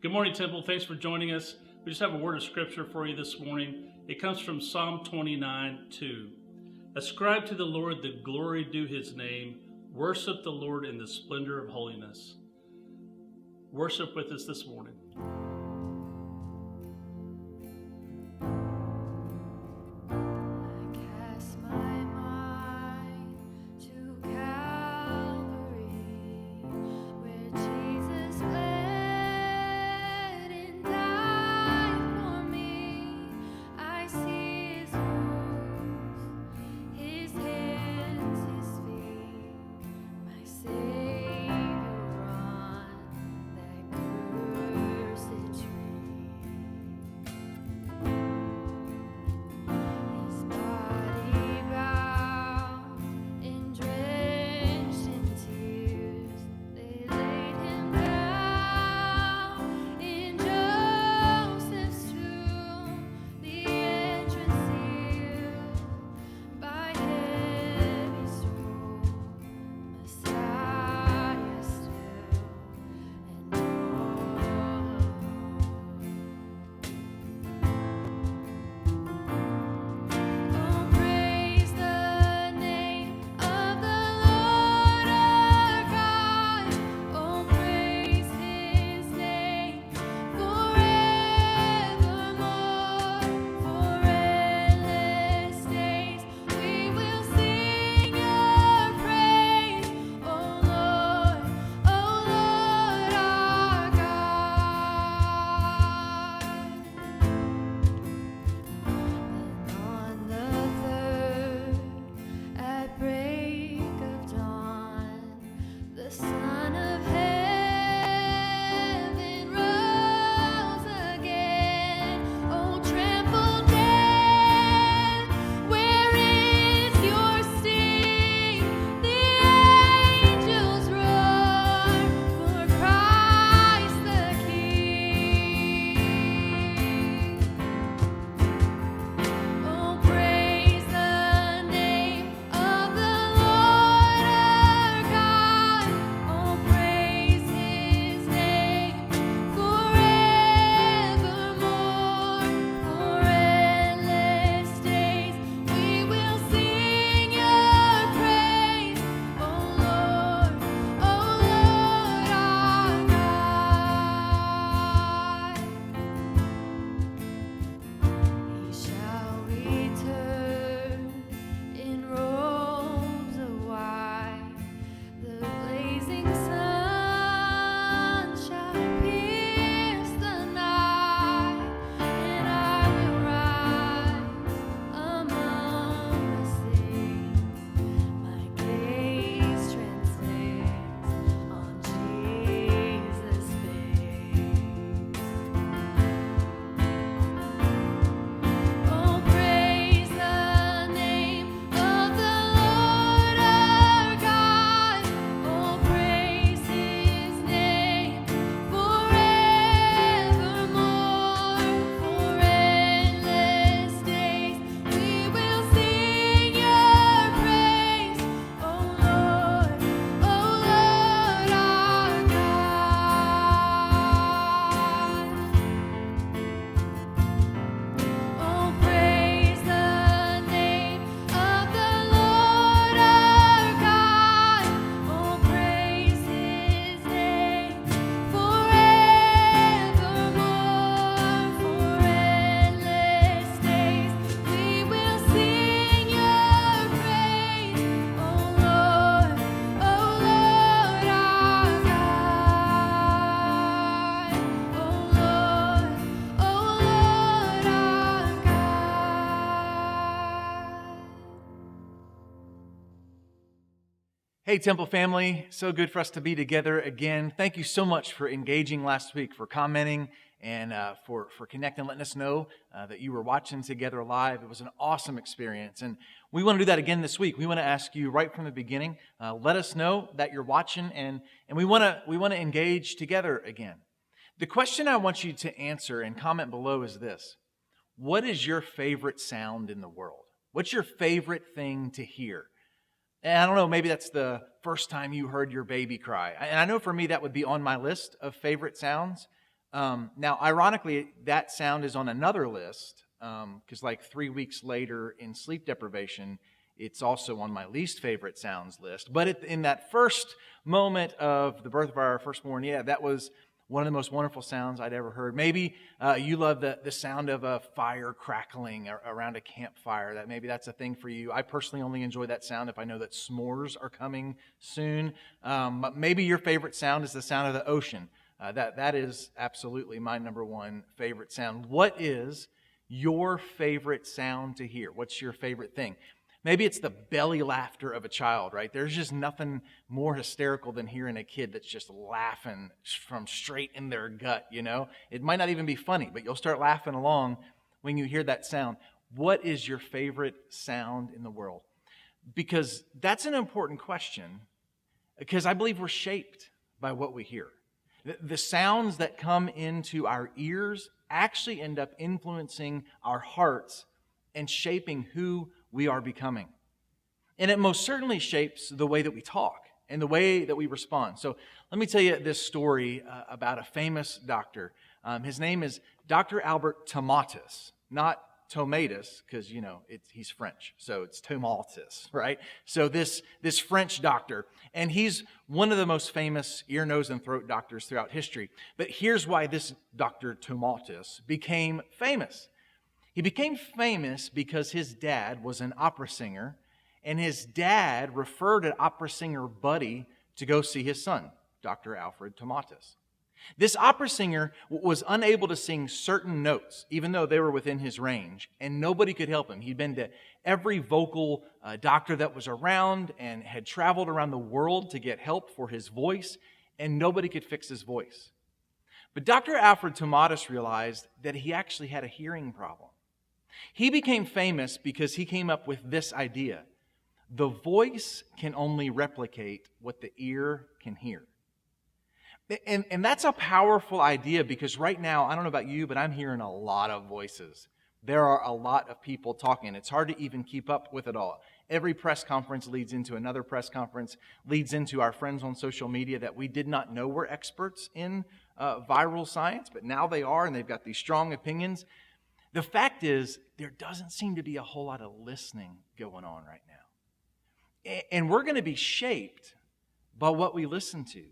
Good morning, Temple. Thanks for joining us. We just have a word of scripture for you this morning. It comes from Psalm 29:2. Ascribe to the Lord the glory due his name. Worship the Lord in the splendor of holiness. Worship with us this morning. Hey, Temple family. So good for us to be together again. Thank you so much for engaging last week, for commenting, and for connecting, letting us know that you were watching together live. It was an awesome experience. And we want to do that again this week. We want to ask you right from the beginning, let us know that you're watching, and we want to engage together again. The question I want you to answer and comment below is this: what is your favorite sound in the world? What's your favorite thing to hear? And I don't know, maybe that's the first time you heard your baby cry. And I know for me that would be on my list of favorite sounds. Now, ironically, that sound is on another list because like 3 weeks later in sleep deprivation, it's also on my least favorite sounds list. But in that first moment of the birth of our firstborn, yeah, that was one of the most wonderful sounds I'd ever heard. Maybe you love the sound of a fire crackling around a campfire. Maybe that's a thing for you. I personally only enjoy that sound if I know that s'mores are coming soon. But maybe your favorite sound is the sound of the ocean. That is absolutely my number one favorite sound. What is your favorite sound to hear? What's your favorite thing? Maybe it's the belly laughter of a child, right? There's just nothing more hysterical than hearing a kid that's just laughing from straight in their gut, you know? It might not even be funny, but you'll start laughing along when you hear that sound. What is your favorite sound in the world? Because that's an important question, because I believe we're shaped by what we hear. The sounds that come into our ears actually end up influencing our hearts and shaping who we are becoming. And it most certainly shapes the way that we talk and the way that we respond. So let me tell you this story about a famous doctor. His name is Dr. Albert Tomatis, not Tomatis, because, you know, he's French, so it's Tomatis, right? So this French doctor, and he's one of the most famous ear, nose, and throat doctors throughout history. But here's why this Dr. Tomatis became famous. He became famous because his dad was an opera singer, and his dad referred an opera singer buddy to go see his son, Dr. Alfred Tomatis. This opera singer was unable to sing certain notes, even though they were within his range, and nobody could help him. He'd been to every vocal doctor that was around and had traveled around the world to get help for his voice, and nobody could fix his voice. But Dr. Alfred Tomatis realized that he actually had a hearing problem. He became famous because he came up with this idea. The voice can only replicate what the ear can hear. And that's a powerful idea because right now, I don't know about you, but I'm hearing a lot of voices. There are a lot of people talking. It's hard to even keep up with it all. Every press conference leads into another press conference, leads into our friends on social media that we did not know were experts in viral science, but now they are, and they've got these strong opinions. The fact is, there doesn't seem to be a whole lot of listening going on right now. And we're going to be shaped by what we listen to.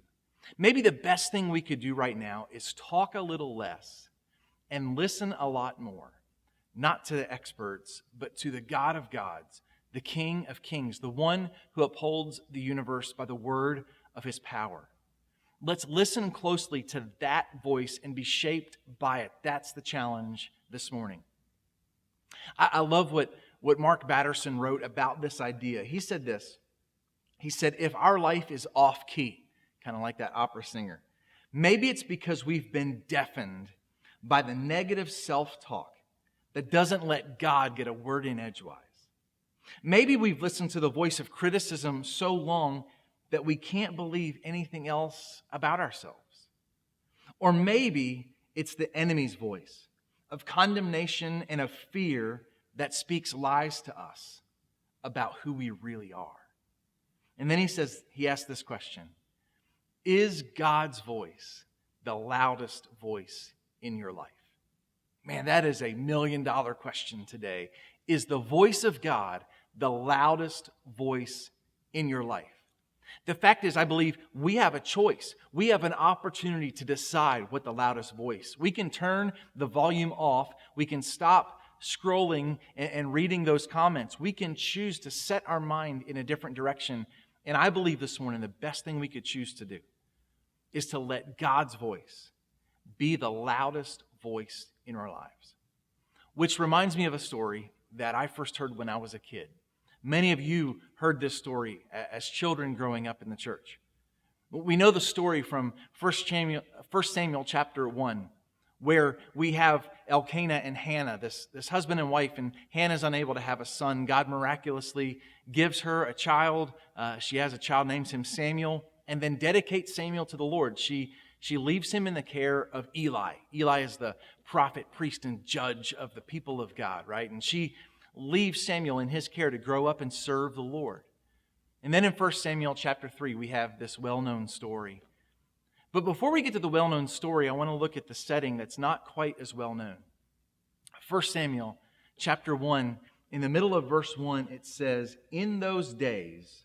Maybe the best thing we could do right now is talk a little less and listen a lot more. Not to the experts, but to the God of gods, the King of kings, the one who upholds the universe by the word of his power. Let's listen closely to that voice and be shaped by it. That's the challenge this morning. I love what Mark Batterson wrote about this idea. He said this. He said, if our life is off key, kind of like that opera singer, maybe it's because we've been deafened by the negative self-talk that doesn't let God get a word in edgewise. Maybe we've listened to the voice of criticism so long that we can't believe anything else about ourselves. Or maybe it's the enemy's voice of condemnation and of fear that speaks lies to us about who we really are. And then he asks this question: is God's voice the loudest voice in your life? Man, that is $1 million question today. Is the voice of God the loudest voice in your life? The fact is, I believe we have a choice. We have an opportunity to decide what the loudest voice. We can turn the volume off. We can stop scrolling and reading those comments. We can choose to set our mind in a different direction. And I believe this morning the best thing we could choose to do is to let God's voice be the loudest voice in our lives. Which reminds me of a story that I first heard when I was a kid. Many of you heard this story as children growing up in the church. We know the story from 1 Samuel chapter 1, where we have Elkanah and Hannah, this husband and wife, and Hannah's unable to have a son. God miraculously gives her a child. She has a child, names him Samuel, and then dedicates Samuel to the Lord. She leaves him in the care of Eli. Eli is the prophet, priest, and judge of the people of God, right? And she leaves Samuel in his care to grow up and serve the Lord. And then in 1 Samuel chapter 3, we have this well-known story. But before we get to the well-known story, I want to look at the setting that's not quite as well-known. 1 Samuel chapter 1, in the middle of verse 1, it says, "In those days,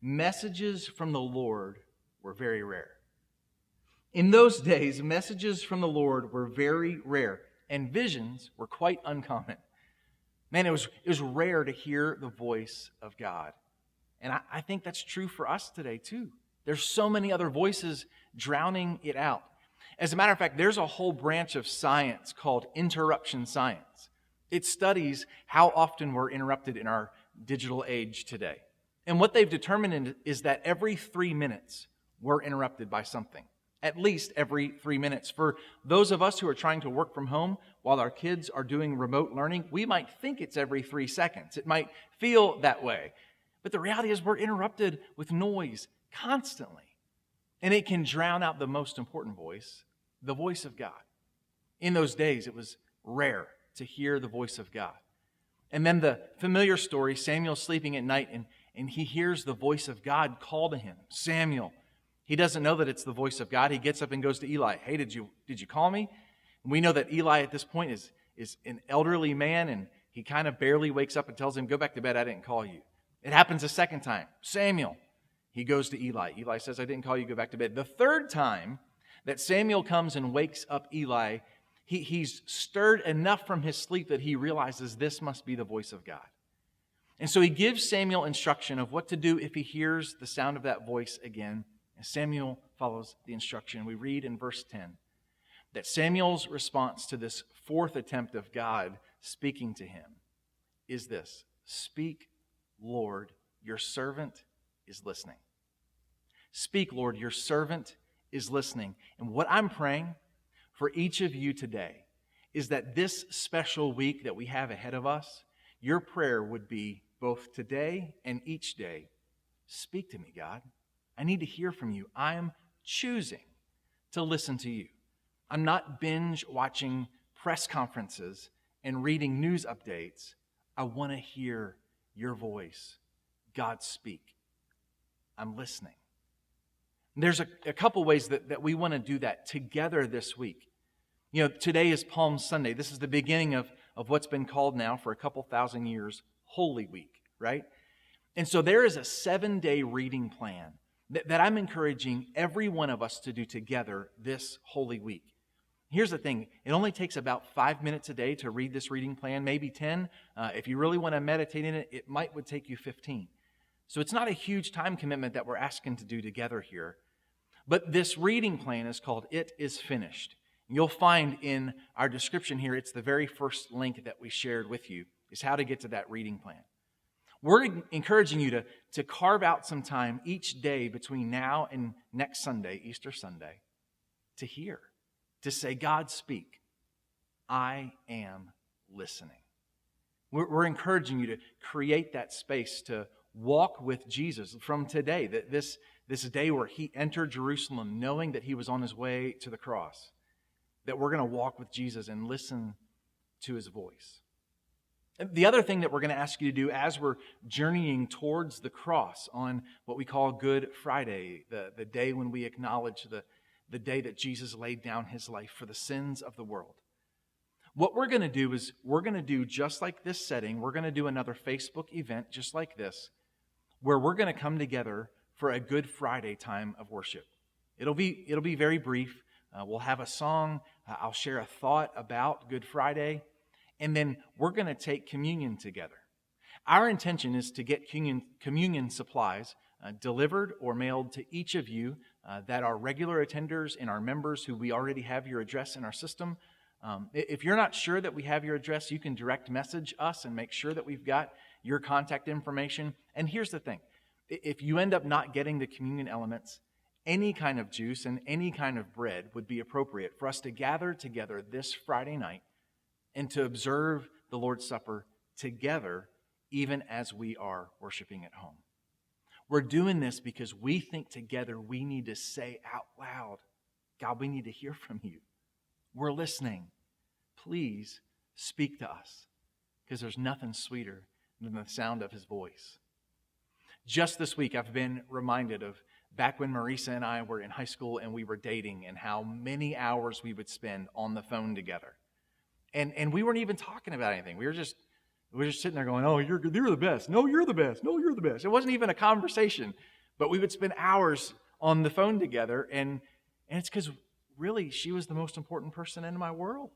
messages from the Lord were very rare." In those days, messages from the Lord were very rare, and visions were quite uncommon. Man, it was rare to hear the voice of God. And I think that's true for us today, too. There's so many other voices drowning it out. As a matter of fact, there's a whole branch of science called interruption science. It studies how often we're interrupted in our digital age today. And what they've determined is that every 3 minutes, we're interrupted by something. At least every 3 minutes. For those of us who are trying to work from home while our kids are doing remote learning, we might think it's every 3 seconds. It might feel that way. But the reality is we're interrupted with noise constantly. And it can drown out the most important voice, the voice of God. In those days, it was rare to hear the voice of God. And then the familiar story, Samuel's sleeping at night and he hears the voice of God call to him, "Samuel." He doesn't know that it's the voice of God. He gets up and goes to Eli. "Hey, did you call me?" And we know that Eli at this point is an elderly man, and he kind of barely wakes up and tells him, "Go back to bed, I didn't call you." It happens a second time. "Samuel." He goes to Eli. Eli says, "I didn't call you, go back to bed." The third time that Samuel comes and wakes up Eli, he's stirred enough from his sleep that he realizes this must be the voice of God. And so he gives Samuel instruction of what to do if he hears the sound of that voice again. And Samuel follows the instruction. We read in verse 10 that Samuel's response to this fourth attempt of God speaking to him is this: "Speak, Lord, your servant is listening." Speak, Lord, your servant is listening. And what I'm praying for each of you today is that this special week that we have ahead of us, your prayer would be both today and each day, "Speak to me, God. I need to hear from you. I'm choosing to listen to you. I'm not binge watching press conferences and reading news updates. I want to hear your voice. God, speak. I'm listening." There's a couple ways that we want to do that together this week. You know, today is Palm Sunday. This is the beginning of what's been called now for a couple thousand years Holy Week, right? And so there is a 7-day reading plan that I'm encouraging every one of us to do together this Holy Week. Here's the thing. It only takes about 5 minutes a day to read this reading plan, maybe 10. If you really want to meditate in it, it would take you 15. So it's not a huge time commitment that we're asking to do together here. But this reading plan is called It Is Finished. You'll find in our description here, it's the very first link that we shared with you, is how to get to that reading plan. We're encouraging you to carve out some time each day between now and next Sunday, Easter Sunday, to hear, to say, "God, speak. I am listening." We're encouraging you to create that space to walk with Jesus from today, this day where he entered Jerusalem knowing that he was on his way to the cross, that we're going to walk with Jesus and listen to his voice. The other thing that we're going to ask you to do as we're journeying towards the cross on what we call Good Friday, the day when we acknowledge the day that Jesus laid down his life for the sins of the world. What we're going to do is we're going to do just like this setting, we're going to do another Facebook event just like this, where we're going to come together for a Good Friday time of worship. It'll be very brief. We'll have a song. I'll share a thought about Good Friday. And then we're going to take communion together. Our intention is to get communion supplies delivered or mailed to each of you that are regular attenders and our members who we already have your address in our system. If you're not sure that we have your address, you can direct message us and make sure that we've got your contact information. And here's the thing. If you end up not getting the communion elements, any kind of juice and any kind of bread would be appropriate for us to gather together this Friday night and to observe the Lord's Supper together, even as we are worshiping at home. We're doing this because we think together we need to say out loud, "God, we need to hear from you. We're listening. Please speak to us," because there's nothing sweeter than the sound of his voice. Just this week, I've been reminded of back when Marisa and I were in high school and we were dating, and how many hours we would spend on the phone together. And we weren't even talking about anything. We were just sitting there going, oh, you're the best. No, you're the best. No, you're the best. It wasn't even a conversation, but we would spend hours on the phone together. And it's because really she was the most important person in my world.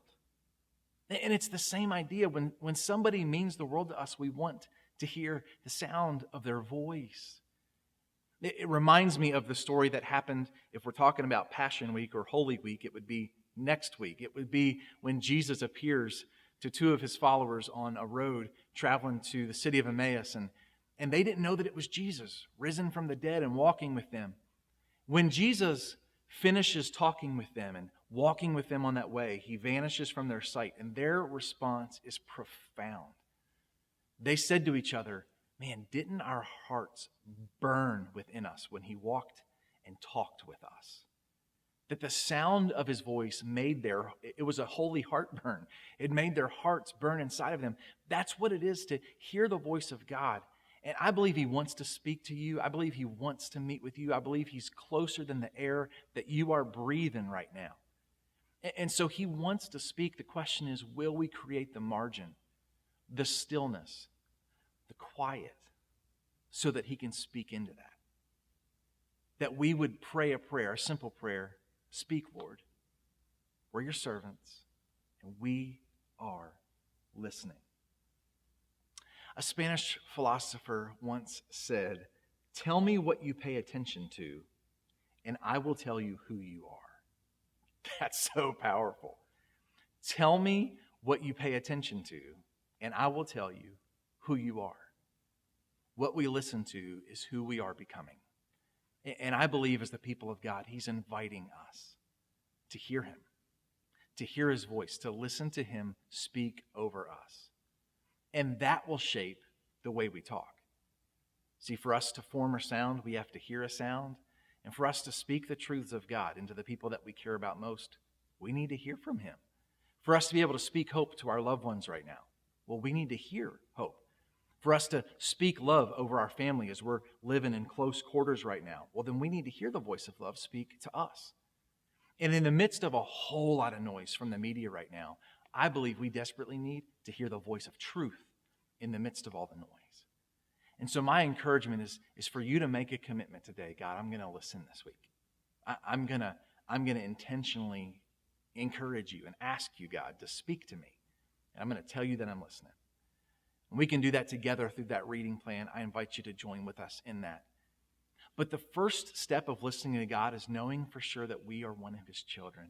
And it's the same idea. When somebody means the world to us, we want to hear the sound of their voice. It reminds me of the story that happened, if we're talking about Passion Week or Holy Week, it would be next week. It would be when Jesus appears to two of his followers on a road traveling to the city of Emmaus. And they didn't know that it was Jesus, risen from the dead and walking with them. When Jesus finishes talking with them and walking with them on that way, he vanishes from their sight, and their response is profound. They said to each other, man, didn't our hearts burn within us when he walked and talked with us? That the sound of his voice it was a holy heartburn. It made their hearts burn inside of them. That's what it is to hear the voice of God. And I believe he wants to speak to you. I believe he wants to meet with you. I believe he's closer than the air that you are breathing right now. And so he wants to speak. The question is, will we create the margin, the stillness, the quiet, so that he can speak into that? That we would pray a prayer, a simple prayer. Speak, Lord. We're your servants, and we are listening. A Spanish philosopher once said, tell me what you pay attention to, and I will tell you who you are. That's so powerful. Tell me what you pay attention to, and I will tell you who you are. What we listen to is who we are becoming. And I believe as the people of God, he's inviting us to hear him, to hear his voice, to listen to him speak over us. And that will shape the way we talk. See, for us to form a sound, we have to hear a sound. And for us to speak the truths of God into the people that we care about most, we need to hear from him. For us to be able to speak hope to our loved ones right now, well, we need to hear hope. For us to speak love over our family as we're living in close quarters right now, well, then we need to hear the voice of love speak to us. And in the midst of a whole lot of noise from the media right now, I believe we desperately need to hear the voice of truth in the midst of all the noise. And so my encouragement is for you to make a commitment today. God, I'm going to listen this week. I'm going to intentionally encourage you and ask you, God, to speak to me. And I'm going to tell you that I'm listening. And we can do that together through that reading plan. I invite you to join with us in that. But the first step of listening to God is knowing for sure that we are one of his children.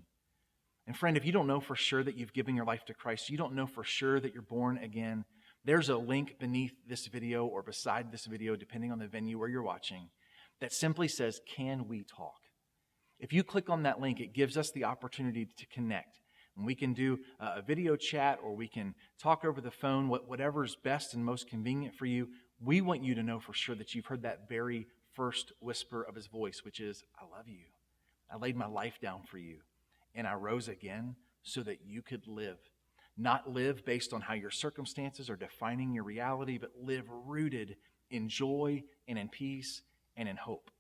And friend, if you don't know for sure that you've given your life to Christ, you don't know for sure that you're born again, there's a link beneath this video or beside this video, depending on the venue where you're watching, that simply says, "Can we talk?" If you click on that link, it gives us the opportunity to connect. And we can do a video chat, or we can talk over the phone, whatever's best and most convenient for you. We want you to know for sure that you've heard that very first whisper of his voice, which is, I love you. I laid my life down for you, and I rose again so that you could live. Not live based on how your circumstances are defining your reality, but live rooted in joy and in peace and in hope.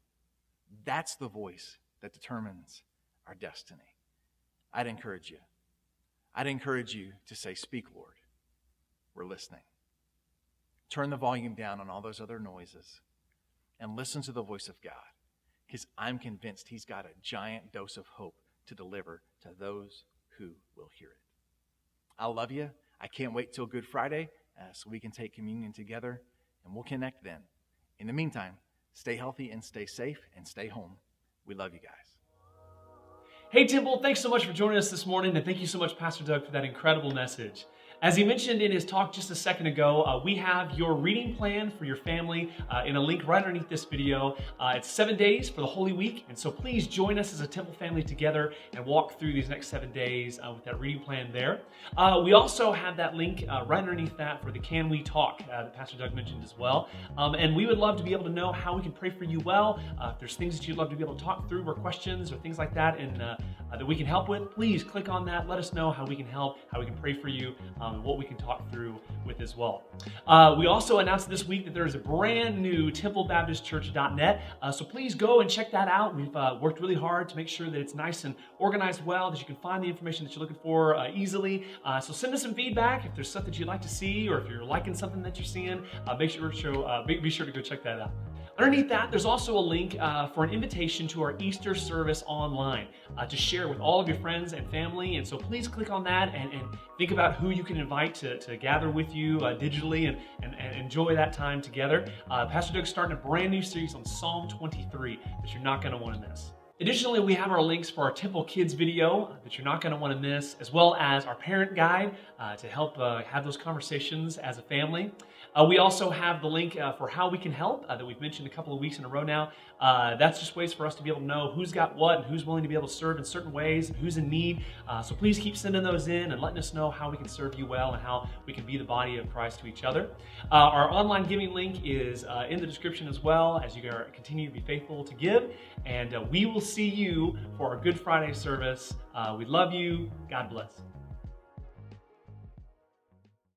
That's the voice that determines our destiny. I'd encourage you to say, "Speak, Lord. We're listening." Turn the volume down on all those other noises and listen to the voice of God, because I'm convinced he's got a giant dose of hope to deliver to those who will hear it. I love you. I can't wait till Good Friday so we can take communion together, and we'll connect then. In the meantime, stay healthy and stay safe and stay home. We love you guys. Hey Temple, thanks so much for joining us this morning, and thank you so much, Pastor Doug, for that incredible message. As he mentioned in his talk just a second ago, we have your reading plan for your family in a link right underneath this video. It's 7 days for the Holy Week, and so please join us as a Temple family together and walk through these next 7 days with that reading plan there. We also have that link right underneath that for the Can We Talk that Pastor Doug mentioned as well. And we would love to be able to know how we can pray for you well. If there's things that you'd love to be able to talk through or questions or things like that in that we can help with, please click on that. Let us know how we can help, how we can pray for you, and what we can talk through with as well. We also announced this week that there is a brand new templebaptistchurch.net, so please go and check that out. We've worked really hard to make sure that it's nice and organized well, that you can find the information that you're looking for easily. So send us some feedback if there's stuff that you'd like to see, or if you're liking something that you're seeing, be sure to go check that out. Underneath that, there's also a link for an invitation to our Easter service online to share with all of your friends and family. And so please click on that and think about who you can invite to gather with you digitally and enjoy that time together. Pastor Doug's starting a brand new series on Psalm 23 that you're not going to want to miss. Additionally, we have our links for our Temple Kids video that you're not going to want to miss, as well as our parent guide to help have those conversations as a family. We also have the link for how we can help that we've mentioned a couple of weeks in a row now. That's just ways for us to be able to know who's got what and who's willing to be able to serve in certain ways and who's in need. So please keep sending those in and letting us know how we can serve you well and how we can be the body of Christ to each other. Our online giving link is in the description as well, as you continue to be faithful to give. And we will see you for our Good Friday service. We love you. God bless.